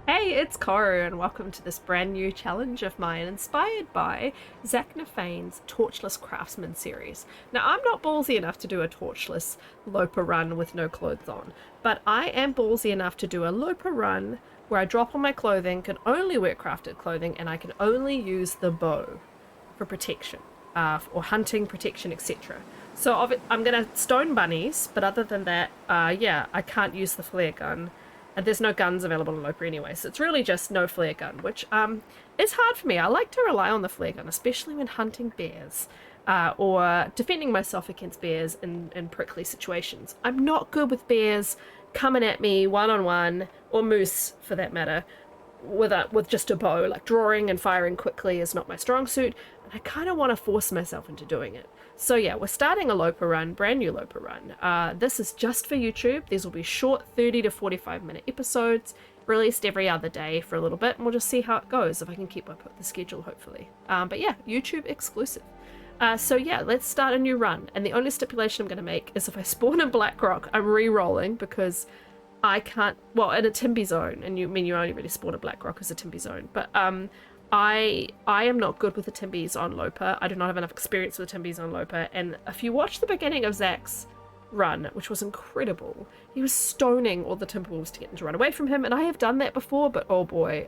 Hey, it's Koru, and welcome to this brand new challenge of mine inspired by Zach Nafane's Torchless Craftsman series. Now, I'm not ballsy enough to do a torchless Loper run with no clothes on, but I am ballsy enough to do a Loper run where I drop on my clothing, can only wear crafted clothing, and I can only use the bow for protection, or hunting, protection, etc. So I'm going to stone bunnies, but other than that, yeah, I can't use the flare gun. And there's no guns available in Loper anyway, so it's really just no flare gun, which is hard for me. I like to rely on the flare gun, especially when hunting bears or defending myself against bears in prickly situations. I'm not good with bears coming at me one-on-one, or moose for that matter, with just a bow. Like, drawing and firing quickly is not my strong suit, and I kind of want to force myself into doing it. So yeah, we're starting a Loper run, brand new Loper run. This is just for YouTube. These will be short 30 to 45 minute episodes, released every other day for a little bit, and we'll just see how it goes, if I can keep up with the schedule, hopefully. But yeah, YouTube exclusive. So yeah, let's start a new run, and the only stipulation I'm going to make is if I spawn in Blackrock, I'm re-rolling, because I can't, well, in a Timby zone, and you only really spawn a Blackrock as a Timby zone, but I am not good with the Timbies on Loper. I do not have enough experience with the Timbies on Loper, and if you watch the beginning of Zach's run, which was incredible, he was stoning all the Timberwolves to get them to run away from him, and I have done that before, but oh boy,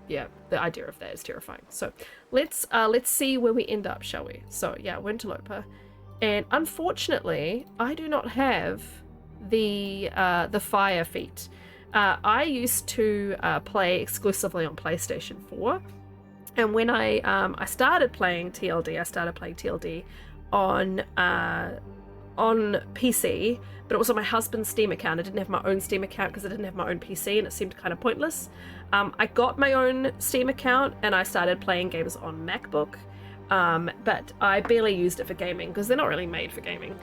yeah, the idea of that is terrifying. So let's see where we end up, shall we? So yeah, we're into Loper, and unfortunately, I do not have the fire feat. I used to play exclusively on PlayStation 4. And when I started playing TLD, I started playing TLD on PC, but it was on my husband's Steam account. I didn't have my own Steam account because I didn't have my own PC, and it seemed kind of pointless. I got my own Steam account, and I started playing games on MacBook, but I barely used it for gaming because they're not really made for gaming,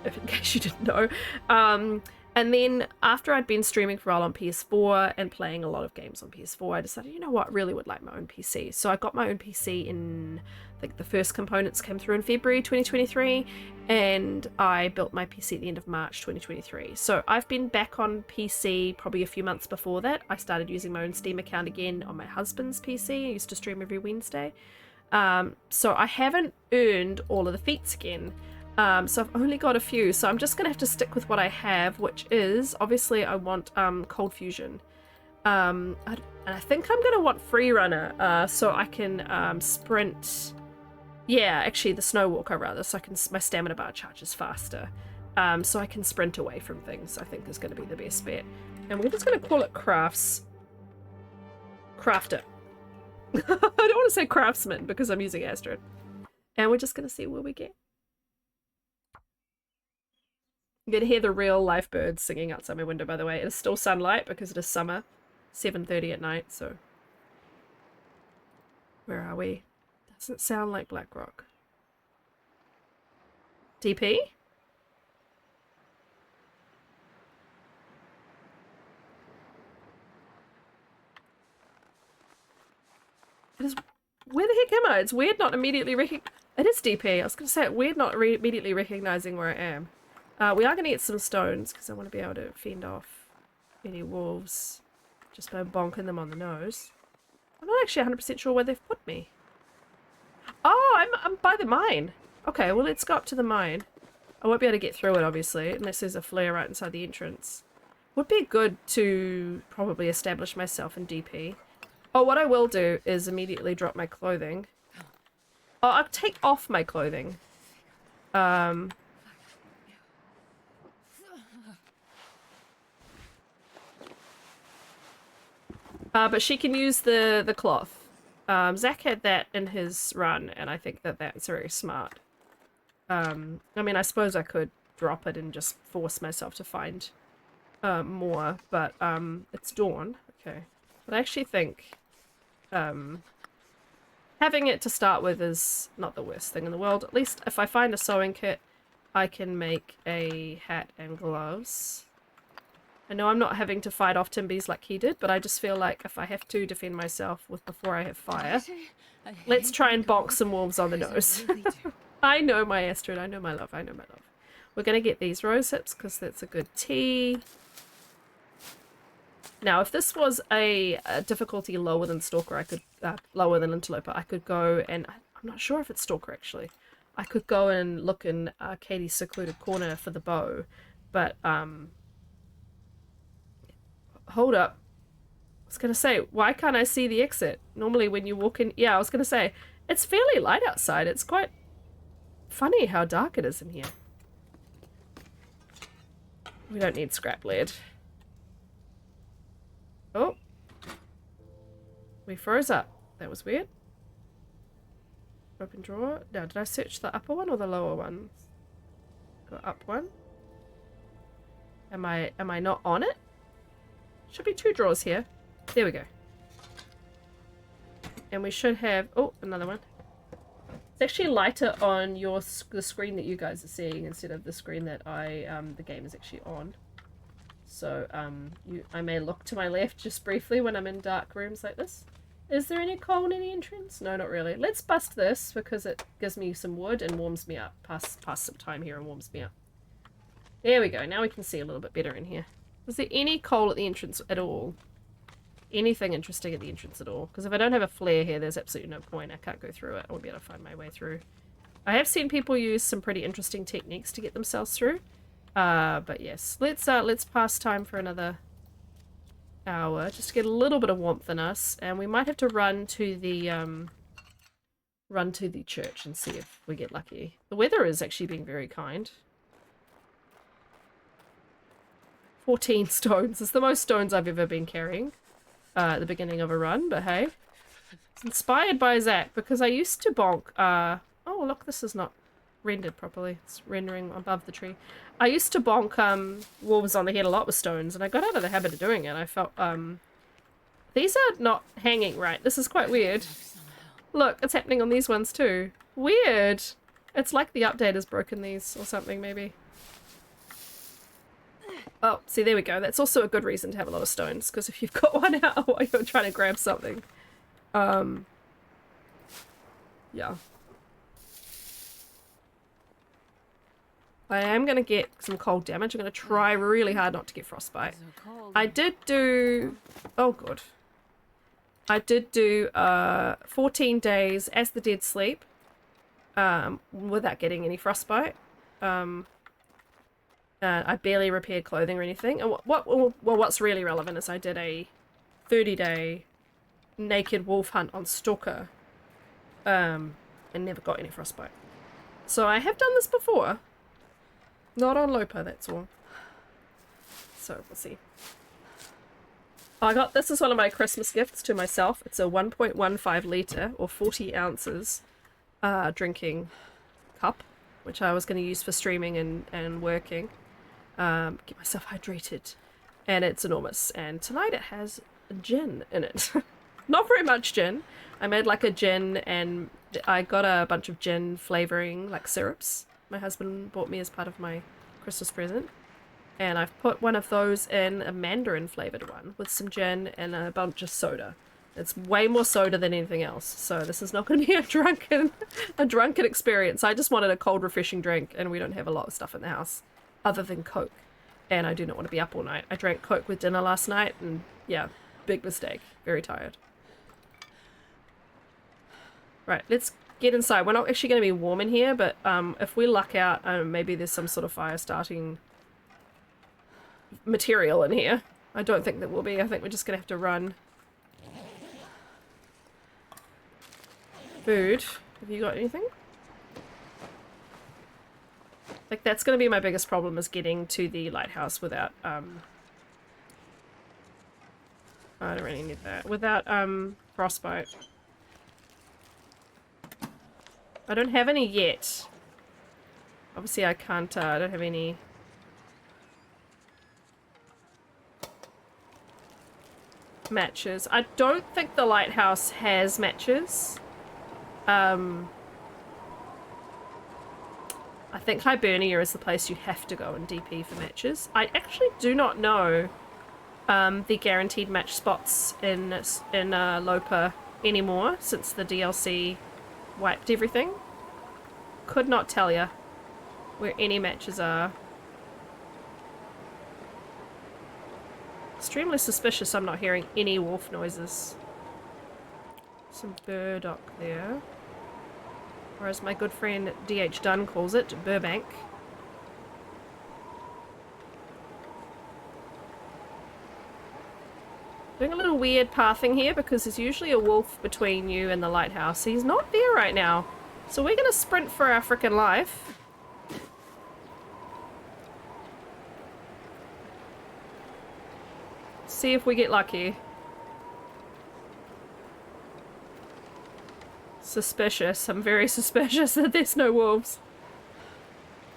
if in case you didn't know. And then after I'd been streaming for a while on PS4 and playing a lot of games on PS4, I decided, you know what, I really would like my own PC. So I got my own PC in, I think the first components came through in February 2023, and I built my PC at the end of March 2023. So I've been back on PC probably a few months before that. I started using my own Steam account again on my husband's PC. I used to stream every Wednesday. So I haven't earned all of the feats again. So I've only got a few, so I'm just gonna have to stick with what I have, which is, obviously I want cold fusion, and I think I'm gonna want free runner, so I can sprint. Yeah, actually the snow walker rather, so I can, my stamina bar charges faster, so I can sprint away from things. I think is gonna be the best bet, and we're just gonna call it crafter. I don't want to say craftsman because I'm using Astrid, and we're just gonna see where we get. You can hear the real life birds singing outside my window, by the way. It is still sunlight because it is summer. 7:30 at night, so... Where are we? Doesn't sound like Blackrock. DP? It is... Where the heck am I? It's weird not immediately It is DP. I was going to say, it's weird not immediately recognizing where I am. We are going to get some stones because I want to be able to fend off any wolves just by bonking them on the nose. I'm not actually 100% sure where they've put me. Oh, I'm by the mine. Okay, well, let's go up to the mine. I won't be able to get through it, obviously, unless there's a flare right inside the entrance. Would be good to probably establish myself in DP. Oh, what I will do is immediately drop my clothing. Oh, I'll take off my clothing. But she can use the cloth. Zach had that in his run, and I think that that's very smart. I mean, I suppose I could drop it and just force myself to find more, but it's dawn. Okay. But I actually think having it to start with is not the worst thing in the world. At least if I find a sewing kit, I can make a hat and gloves. I know I'm not having to fight off Timbies like he did, but I just feel like if I have to defend myself with before I have fire, let's try and bonk some wolves on the nose. I know my Astrid, I know my love, I know my love. We're going to get these rose hips because that's a good tea. Now, if this was a difficulty lower than Stalker, I could lower than Interloper, I could go and I'm not sure if it's Stalker actually. I could go and look in Katie's secluded corner for the bow, but hold up. I was gonna say, why can't I see the exit? Normally, when you walk in, yeah, I was gonna say it's fairly light outside. It's quite funny how dark it is in here. We don't need scrap lead. Oh. We froze up. That was weird. Open drawer. Now, did I search the upper one or the lower one? The up one. Am I not on it? Should be 2 drawers here. There we go. And we should have... Oh, another one. It's actually lighter on the screen that you guys are seeing instead of the screen that the game is actually on. So I may look to my left just briefly when I'm in dark rooms like this. Is there any coal in the entrance? No, not really. Let's bust this because it gives me some wood and warms me up. Pass some time here and warms me up. There we go. Now we can see a little bit better in here. Was there any coal at the entrance at all? Anything interesting at the entrance at all? Because if I don't have a flare here, there's absolutely no point. I can't go through it. I won't be able to find my way through. I have seen people use some pretty interesting techniques to get themselves through. But yes, let's pass time for another hour just to get a little bit of warmth in us, and we might have to run to the church and see if we get lucky. The weather is actually being very kind. 14 stones is the most stones I've ever been carrying at the beginning of a run, but hey, it's inspired by Zach because I used to bonk. Oh look, this is not rendered properly. It's rendering above the tree. I used to bonk wolves on the head a lot with stones, and I got out of the habit of doing it. I felt these are not hanging right. This is quite weird. Look, it's happening on these ones too. Weird. It's like the update has broken these or something maybe. Oh, see, there we go. That's also a good reason to have a lot of stones, because if you've got one out while you're trying to grab something. Yeah. I am going to get some cold damage. I'm going to try really hard not to get frostbite. I did do... Oh, good. I did do 14 days as the dead sleep without getting any frostbite. I barely repaired clothing or anything. And what's really relevant is I did a 30-day naked wolf hunt on Stalker and never got any frostbite. So I have done this before. Not on Lopa, that's all. So we'll see. I got this as one of my Christmas gifts to myself. It's a 1.15 litre or 40 ounces drinking cup, which I was going to use for streaming and working. Get myself hydrated. And it's enormous. And tonight it has gin in it. Not very much gin. I made like a gin, and I got a bunch of gin flavouring, like syrups. My husband bought me as part of my Christmas present. And I've put one of those in a mandarin flavoured one with some gin and a bunch of soda. It's way more soda than anything else. So this is not going to be a drunken experience. I just wanted a cold, refreshing drink, and we don't have a lot of stuff in the house other than Coke. And I do not want to be up all night. I drank Coke with dinner last night, and yeah, big mistake. Very tired. Right, let's get inside. We're not actually going to be warm in here, but if we luck out, maybe there's some sort of fire starting material in here. I don't think there will be. I think we're just going to have to run. Food. Have you got anything? Like, that's going to be my biggest problem, is getting to the lighthouse without, I don't really need that. Without, frostbite. I don't have any yet. Obviously I can't, I don't have any... matches. I don't think the lighthouse has matches. I think Hibernia is the place you have to go and DP for matches. I actually do not know the guaranteed match spots in Lopa anymore since the DLC wiped everything. Could not tell you where any matches are. Extremely suspicious I'm not hearing any wolf noises. Some burdock there. Or as my good friend D.H. Dunn calls it, Burbank. Doing a little weird pathing here because there's usually a wolf between you and the lighthouse. He's not there right now. So we're going to sprint for our frickin' life. See if we get lucky. Suspicious. I'm very suspicious that there's no wolves.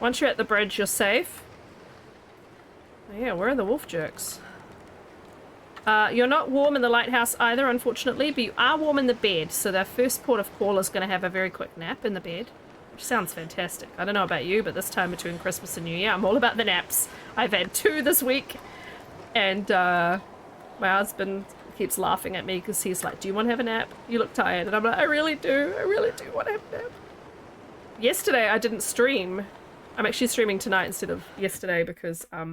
Once you're at the bridge, you're safe. Oh yeah, where are the wolf jerks? You're not warm in the lighthouse either, unfortunately, but you are warm in the bed, so their first port of call is going to have a very quick nap in the bed, which sounds fantastic. I don't know about you, but this time between Christmas and New Year, I'm all about the naps. I've had 2 this week, and my husband keeps laughing at me because he's like, do you want to have a nap? You look tired. And I'm like, I really do want to have a nap. Yesterday, I didn't stream. I'm actually streaming tonight instead of yesterday because I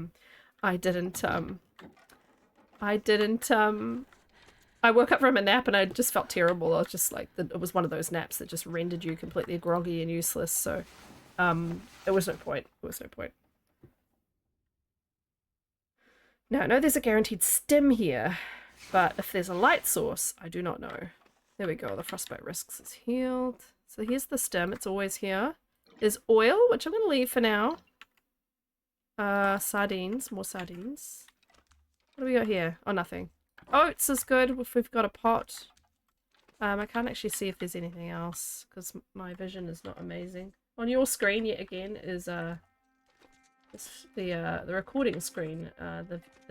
woke up from a nap and I just felt terrible. I was just like, it was one of those naps that just rendered you completely groggy and useless. So, it was no point. Now, I know there's a guaranteed stem here, but if there's a light source, I do not know. There we go. The frostbite risks is healed. So here's the stem. It's always here. There's oil, which I'm going to leave for now. Sardines. More sardines. What do we got here? Oh, nothing. Oats is good if we've got a pot. I can't actually see if there's anything else because my vision is not amazing. On your screen, yet again, is the recording screen.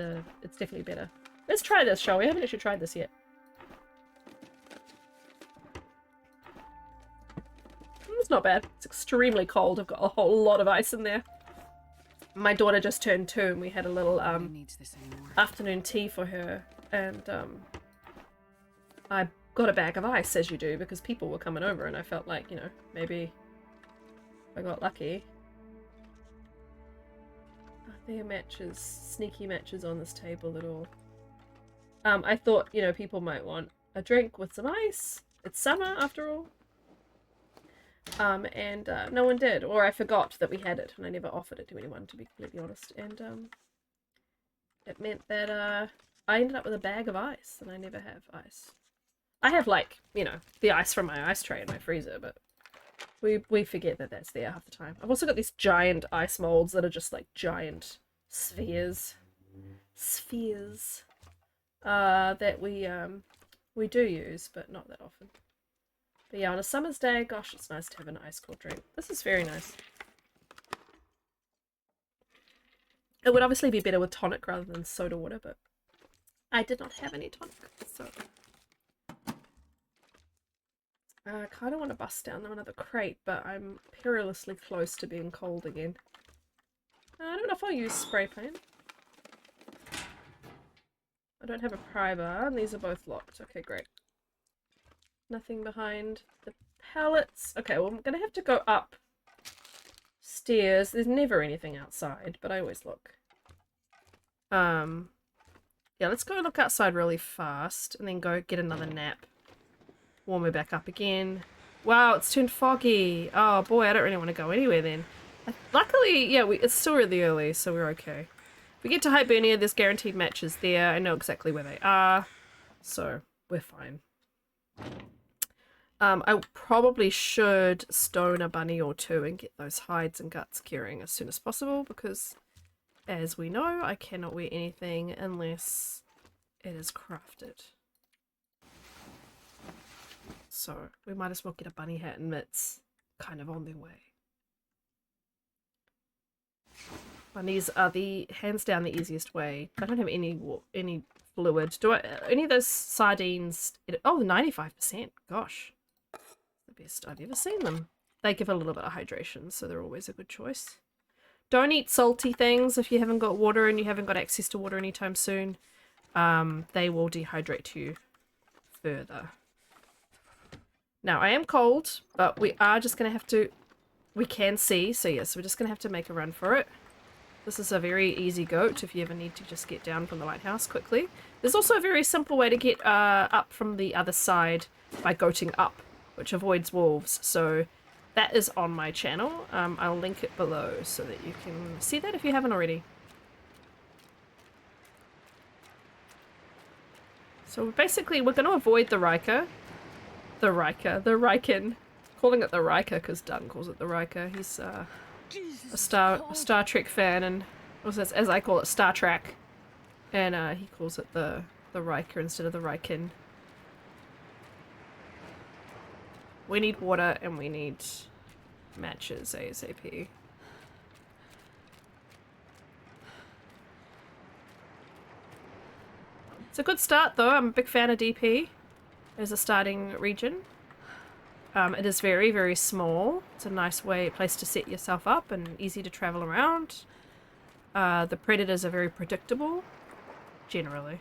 It's definitely better. Let's try this, shall we? I haven't actually tried this yet. It's not bad. It's extremely cold. I've got a whole lot of ice in there. My daughter just turned 2 and we had a little afternoon tea for her, and I got a bag of ice, as you do, because people were coming over and I felt like, you know, maybe I got lucky. Oh, there are matches, sneaky matches on this table at all. I thought, you know, people might want a drink with some ice. It's summer after all. And no one did, or I forgot that we had it and I never offered it to anyone, to be completely honest, and it meant that I ended up with a bag of ice and I never have ice. I have, like, you know, the ice from my ice tray in my freezer, but we forget that that's there half the time. I've also got these giant ice molds that are just like giant spheres that we do use, but not that often. But yeah, on a summer's day, gosh, it's nice to have an ice cold drink. This is very nice. It would obviously be better with tonic rather than soda water, but I did not have any tonic, so I kind of want to bust down another crate, but I'm perilously close to being cold again. I don't know if I'll use spray paint. I don't have a pry bar, and these are both locked. Okay, great. Nothing behind the pallets. Okay, well, I'm going to have to go up stairs. There's never anything outside, but I always look. Yeah, let's go look outside really fast and then go get another nap. Warm me back up again. Wow, it's turned foggy. Oh boy, I don't really want to go anywhere then. Luckily, yeah, it's still really early, so we're okay. If we get to Hibernia, there's guaranteed matches there. I know exactly where they are, so we're fine. I probably should stone a bunny or 2 and get those hides and guts curing as soon as possible, because as we know, I cannot wear anything unless it is crafted. So we might as well get a bunny hat and mitts kind of on their way. Bunnies are the hands down the easiest way. I don't have any fluid. Do I? Any of those sardines? Oh, 95%. Gosh. The best I've ever seen them. They give a little bit of hydration, so they're always a good choice. Don't eat salty things if you haven't got water and you haven't got access to water anytime soon. They will dehydrate you further. Now, I am cold, but we are just going to have to... We can see, so yes, we're just going to have to make a run for it. This is a very easy goat if you ever need to just get down from the lighthouse quickly. There's also a very simple way to get up from the other side by goating up, which avoids wolves. So that is on my channel. I'll link it below so that you can see that if you haven't already. So basically we're going to avoid the Riker. The Riken. Calling it the Riker because Dunn calls it the Riker. He's a Star Trek fan, and as I call it, Star Trek. And he calls it the Riker instead of the Riken. We need water and we need matches ASAP. It's a good start though. I'm a big fan of DP as a starting region. It is very, very small. It's a nice place to set yourself up and easy to travel around. The predators are very predictable, generally.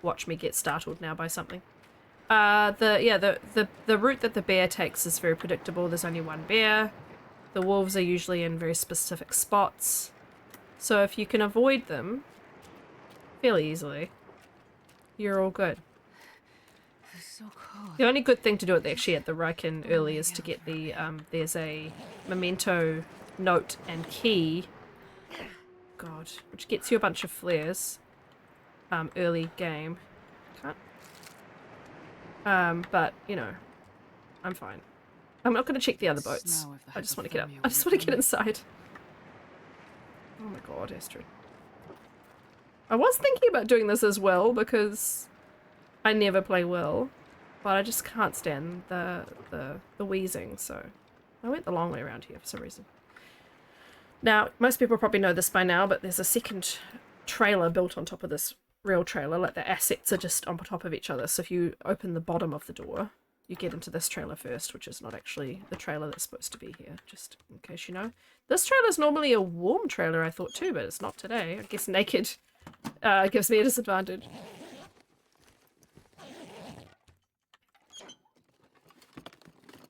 Watch me get startled now by something. The route that the bear takes is very predictable. There's only one bear. The wolves are usually in very specific spots. So if you can avoid them fairly easily, you're all good. So cold. The only good thing to do it actually at the Riken early is to get the, there's a memento note and key, God, which gets you a bunch of flares, early game. Can't. But, you know, I'm fine. I'm not going to check the other boats. I just want to get up. I just want to get inside. Oh my God, Astrid. I was thinking about doing this as well because I never play well. But I just can't stand the wheezing, so I went the long way around here for some reason. Now, most people probably know this by now, but there's a second trailer built on top of this real trailer. Like the assets are just on top of each other. So if you open the bottom of the door, you get into this trailer first, which is not actually the trailer that's supposed to be here, just in case you know. This trailer is normally a warm trailer, I thought too, but it's not today. I guess naked gives me a disadvantage.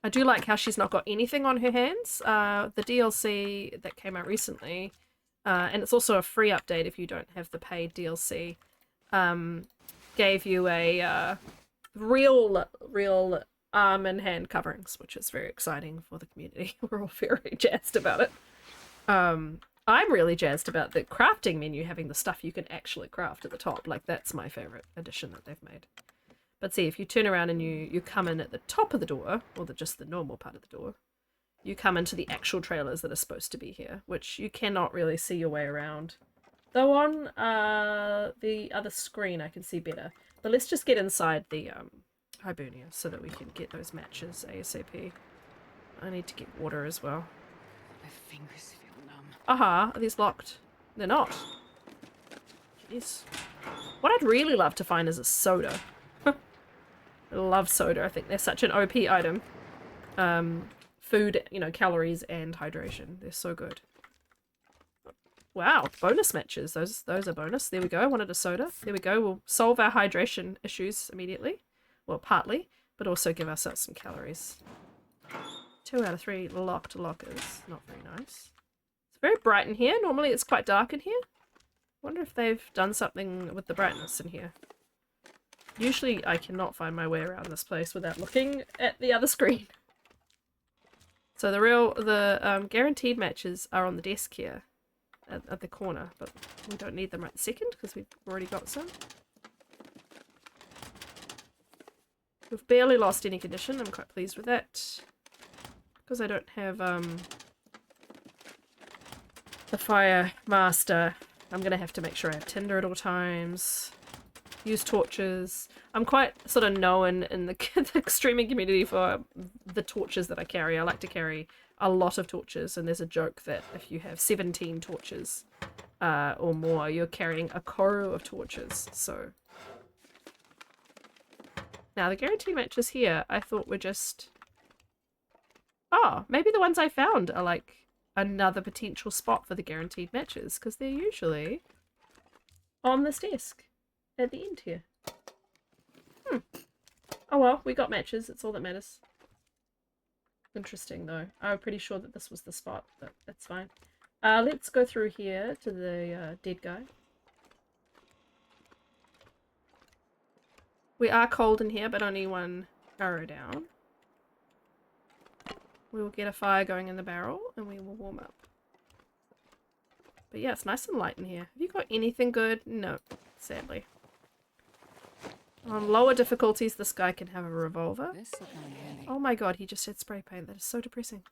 I do like how she's not got anything on her hands. The DLC that came out recently, and it's also a free update if you don't have the paid DLC, gave you a real arm and hand coverings, which is very exciting for the community. We're all very jazzed about it. I'm really jazzed about the crafting menu having the stuff you can actually craft at the top. Like, that's my favorite addition that they've made. But see, if you turn around and you come in at the top of the door, or just the normal part of the door, you come into the actual trailers that are supposed to be here, which you cannot really see your way around. Though on the other screen I can see better. But let's just get inside the Hibernia so that we can get those matches ASAP. I need to get water as well. My fingers feel numb. Aha, are these locked? They're not. Jeez. What I'd really love to find is a soda. I love soda. I think they're such an OP item. Food, you know, calories and hydration. They're so good. Wow, bonus matches. Those are bonus. There we go. I wanted a soda. There we go. We'll solve our hydration issues immediately. Well, partly, but also give ourselves some calories. 2 out of 3 locked lockers. Not very nice. It's very bright in here. Normally it's quite dark in here. Wonder if they've done something with the brightness in here. Usually I cannot find my way around this place without looking at the other screen. So the guaranteed matches are on the desk here at the corner, but we don't need them right this second because we've already got some. We've barely lost any condition. I'm quite pleased with that. Because I don't have the Fire Master, I'm going to have to make sure I have Tinder at all times. Use torches. I'm quite sort of known in the streaming community for the torches that I carry. I like to carry a lot of torches, and there's a joke that if you have 17 torches or more, you're carrying a koru of torches. So now the guaranteed matches here, I thought were just... Oh, maybe the ones I found are like another potential spot for the guaranteed matches, because they're usually on this desk at the end here. Oh well, we got matches. It's all that matters. Interesting though. I'm pretty sure that this was the spot, but that's fine. Let's go through here to the dead guy. We are cold in here, but only one arrow down. We will get a fire going in the barrel and we will warm up. But yeah, it's nice and light in here. Have you got anything good? No, sadly. On lower difficulties, this guy can have a revolver. This will come in handy. Oh my god, he just had spray paint. That is so depressing.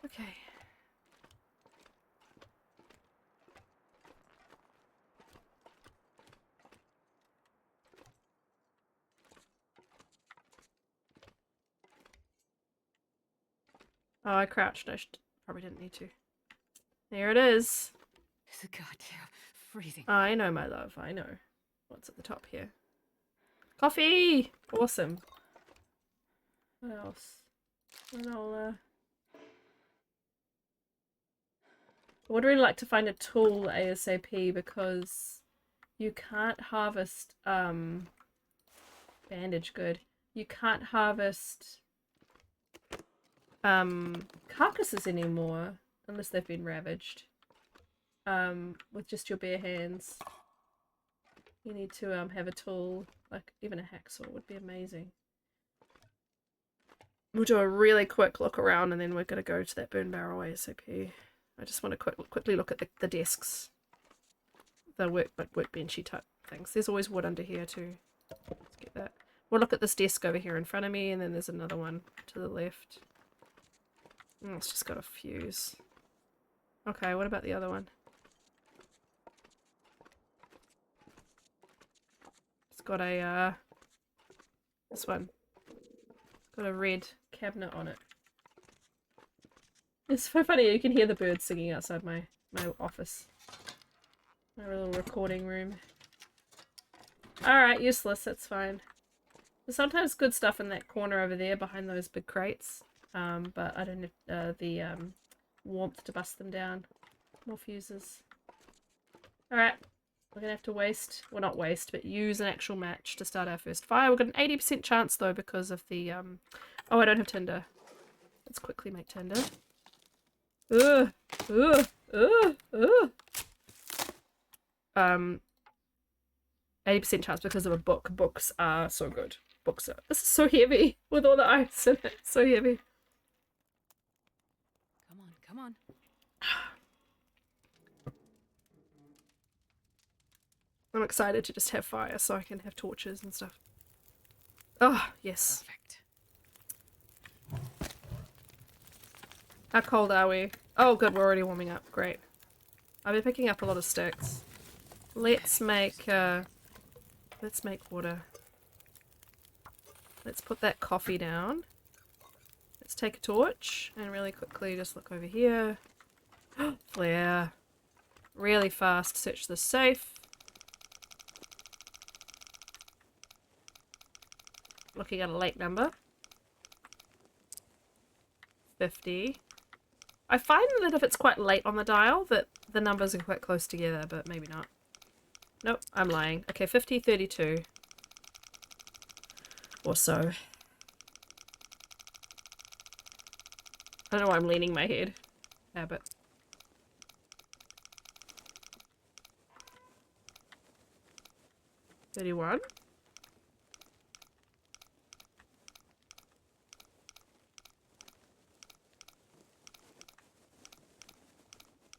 Okay. Oh, I crouched. I probably didn't need to. There it is. It's a goddamn freezing. I know, my love. I know. What's at the top here? Coffee! Awesome. What else? I would really like to find a tool ASAP because you can't harvest bandage good. You can't harvest carcasses anymore unless they've been ravaged. With just your bare hands. You need to have a tool, like even a hacksaw would be amazing. We'll do a really quick look around and then we're going to go to that burn barrel ASAP. I just want to quickly look at the desks. The workbenchy type things. There's always wood under here too. Let's get that. We'll look at this desk over here in front of me and then there's another one to the left. Oh, it's just got a fuse. Okay, what about the other one? It's got a, this one. It's got a red cabinet on it. It's so funny, you can hear the birds singing outside my office. My little recording room. Alright, useless, that's fine. There's sometimes good stuff in that corner over there behind those big crates. But I don't have the warmth to bust them down. More fuses. Alright. We're gonna have to waste, well not waste, but use an actual match to start our first fire. We've got an 80% chance though because of the, oh I don't have tinder. Let's quickly make tinder. Ugh! Ugh! Ugh! Ugh! 80% chance because of a book. Books are so good. Books are, this is so heavy with all the ice in it. So heavy. Come on, come on. I'm excited to just have fire so I can have torches and stuff. Oh, yes. Perfect. How cold are we? Oh, good, we're already warming up. Great. I've been picking up a lot of sticks. Let's make water. Let's put that coffee down. Let's take a torch and really quickly just look over here. Flare. Really fast search the safe. Looking at a late number. 50. I find that if it's quite late on the dial that the numbers are quite close together, but maybe not. Nope, I'm lying. Okay, 50, 32. Or so. I don't know why I'm leaning my head. Habit. $31.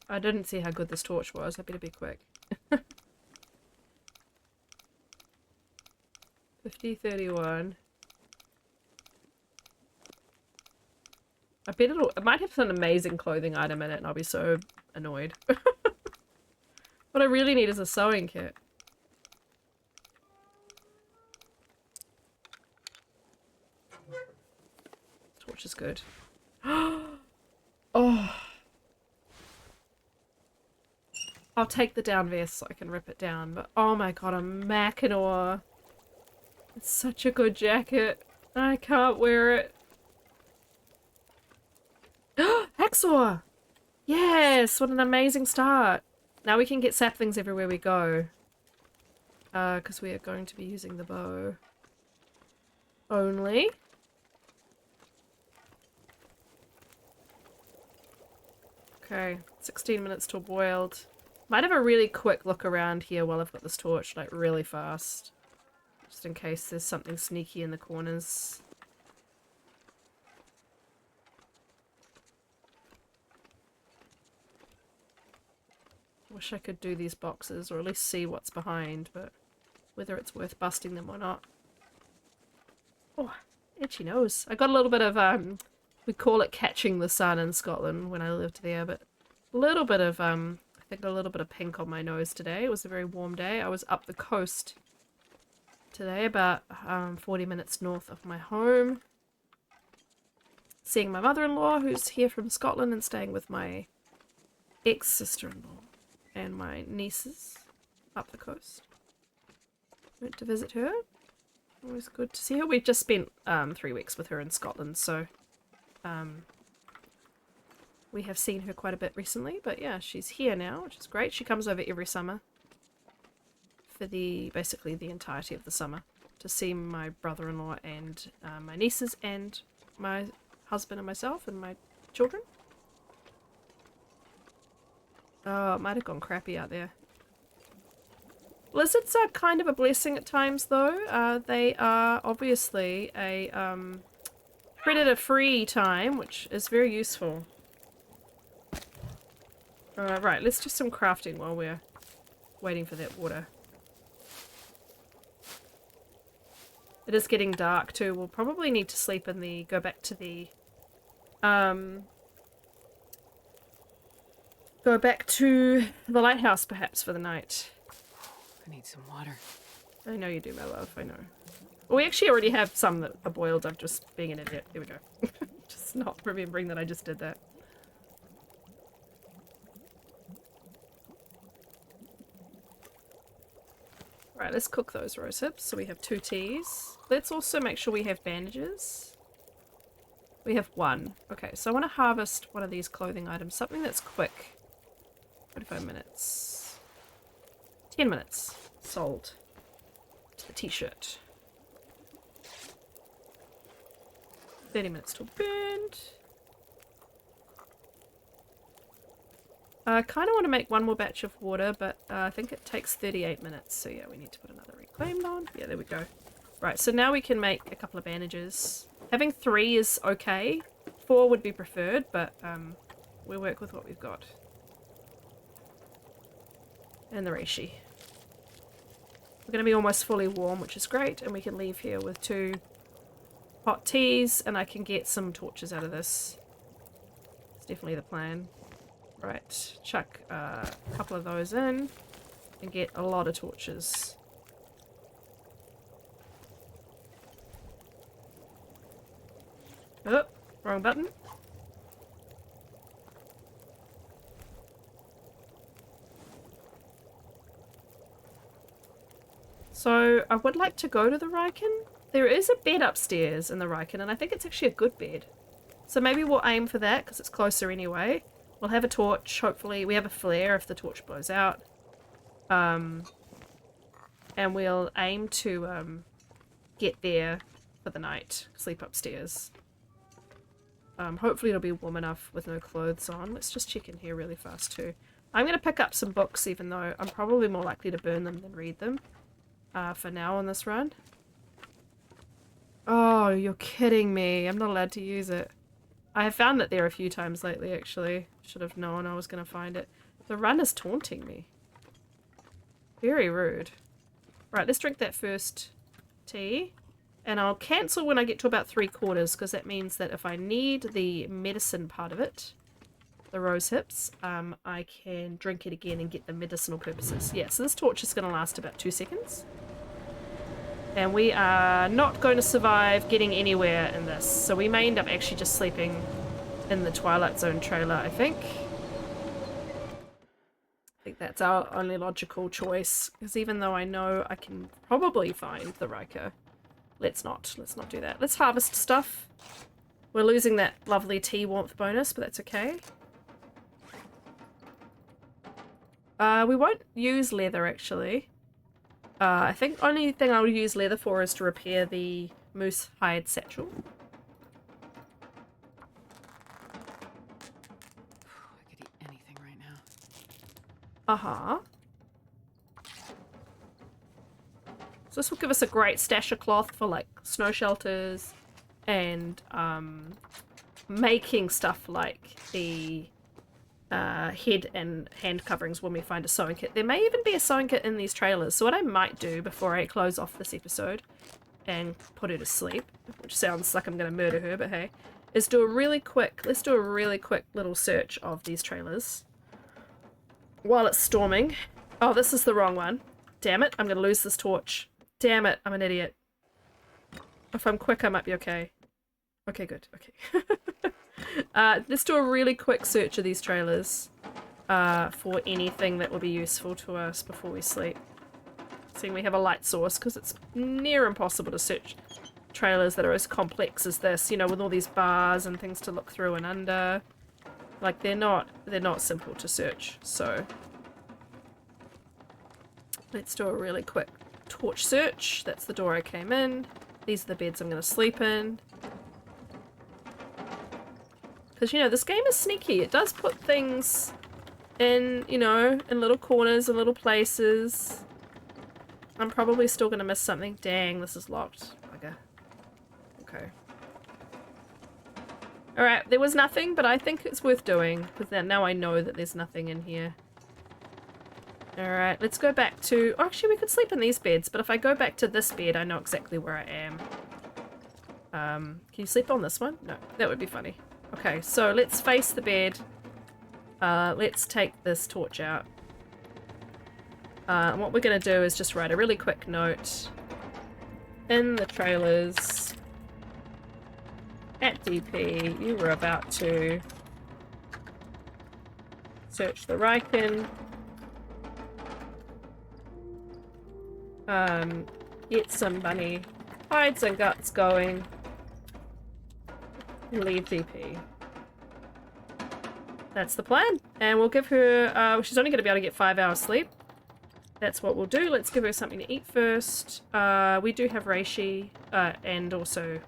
I didn't see how good this torch was. I better be quick. 50, 31. I bet it might have some amazing clothing item in it and I'll be so annoyed. What I really need is a sewing kit. Torch is good. Oh. I'll take the down vest so I can rip it down, but oh my god, a Mackinaw. It's such a good jacket. I can't wear it. Hacksaw! Yes! What an amazing start. Now we can get saplings everywhere we go. Because we are going to be using the bow. Only. Okay, 16 minutes till boiled. Might have a really quick look around here while I've got this torch, like really fast. Just in case there's something sneaky in the corners. Wish I could do these boxes, or at least see what's behind, but whether it's worth busting them or not. Oh, itchy nose. I got a little bit of, we call it catching the sun in Scotland when I lived there, but a little bit of, I think a little bit of pink on my nose today. It was a very warm day. I was up the coast today, about 40 minutes north of my home. Seeing my mother-in-law, who's here from Scotland and staying with my ex-sister-in-law and my nieces up the coast. Went to visit her. Always good to see her. We've just spent 3 weeks with her in Scotland, so we have seen her quite a bit recently, but yeah, she's here now, which is great. She comes over every summer for basically the entirety of the summer to see my brother-in-law and my nieces and my husband and myself and my children. Oh, it might have gone crappy out there. Lizards are kind of a blessing at times, though. They are obviously a predator-free time, which is very useful. Right, let's do some crafting while we're waiting for that water. It is getting dark too. We'll probably need to sleep in the... go back to the... go back to the lighthouse, perhaps, for the night. I need some water. I know you do, my love. I know. Well, we actually already have some that are boiled. I'm just being an idiot. There we go. Just not remembering that I just did that. Right, let's cook those rose hips. So we have 2 teas. Let's also make sure we have bandages. We have 1. Okay, so I want to harvest one of these clothing items. Something that's quick. 45 minutes. 10 minutes. Sold. To the t-shirt. 30 minutes till burned. I kind of want to make one more batch of water, but I think it takes 38 minutes. So yeah, we need to put another reclaimed on. Yeah, there we go. Right, so now we can make a couple of bandages. Having 3 is okay. 4 would be preferred, but we'll work with what we've got. And the reishi. We're going to be almost fully warm, which is great, and we can leave here with 2 hot teas, and I can get some torches out of this. It's definitely the plan. Right, chuck a couple of those in and get a lot of torches. Oh, wrong button. So I would like to go to the Riken. There is a bed upstairs in the Riken, and I think it's actually a good bed. So maybe we'll aim for that because it's closer anyway. We'll have a torch, hopefully. We have a flare if the torch blows out. And we'll aim to get there for the night. Sleep upstairs. Hopefully it'll be warm enough with no clothes on. Let's just check in here really fast too. I'm going to pick up some books even though I'm probably more likely to burn them than read them. For now on this run. Oh, you're kidding me. I'm not allowed to use it. I have found it there a few times lately, actually. Should have known I was going to find it. The run is taunting me. Very rude. Right, let's drink that first tea. And I'll cancel when I get to about 3/4, because that means that if I need the medicine part of it, the rose hips, I can drink it again and get the medicinal purposes. Yeah, so this torch is going to last about 2 seconds. And we are not going to survive getting anywhere in this. So we may end up actually just sleeping in the Twilight Zone trailer, I think. I think that's our only logical choice. Because even though I know I can probably find the Riker, let's not do that. Let's harvest stuff. We're losing that lovely tea warmth bonus, but that's okay. We won't use leather, actually. I think only thing I'll use leather for is to repair the moose hide satchel. I could eat Uh-huh. So this will give us a great stash of cloth for like snow shelters and making stuff like the head and hand coverings when we find a sewing kit. There may even be a sewing kit in these trailers. So what I might do before I close off this episode and put her to sleep, which sounds like I'm going to murder her, but hey, is do a really quick, let's do a really quick little search of these trailers while it's storming. Oh, this is the wrong one. Damn it, I'm going to lose this torch. Damn it, I'm an idiot. If I'm quick, I might be okay. Okay, good. Okay. Let's do a really quick search of these trailers for anything that will be useful to us before we sleep. Seeing we have a light source, because it's near impossible to search trailers that are as complex as this, you know, with all these bars and things to look through and under. Like, they're not simple to search, so let's do a really quick torch search. That's the door I came in. These are the beds I'm going to sleep in. Because, you know, this game is sneaky. It does put things in, you know, in little corners and little places. I'm probably still going to miss something. Dang, this is locked. Okay. Alright, there was nothing, but I think it's worth doing. Because now I know that there's nothing in here. Alright, let's go back to... Oh, actually, we could sleep in these beds, but if I go back to this bed, I know exactly where I am. Can you sleep on this one? No, that would be funny. Okay, so let's face the bed. Let's take this torch out. And what we're going to do is just write a really quick note. In the trailers... At DP, you were about to search the Riken. Get some bunny hides and guts going. Leave DP. That's the plan. And we'll give her, she's only going to be able to get 5 hours sleep. That's what we'll do. Let's give her something to eat first. We do have reishi, and also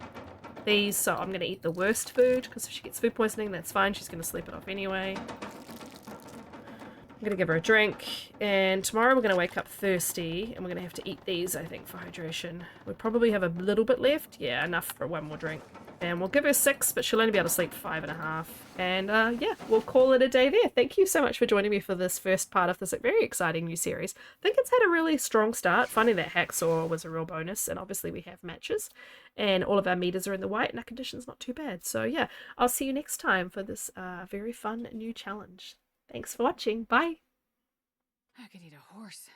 these, so I'm going to eat the worst food, because if she gets food poisoning, that's fine. She's going to sleep it off anyway. I'm going to give her a drink, and tomorrow we're going to wake up thirsty, and we're going to have to eat these, I think, for hydration. We probably have a little bit left. Yeah, enough for one more drink. And we'll give her 6, but she'll only be able to sleep 5.5. And yeah, we'll call it a day there. Thank you so much for joining me for this first part of this very exciting new series. I think it's had a really strong start. Finding that hacksaw was a real bonus, and obviously we have matches, and all of our meters are in the white, and our condition's not too bad. So yeah, I'll see you next time for this very fun new challenge. Thanks for watching. Bye. I could eat a horse.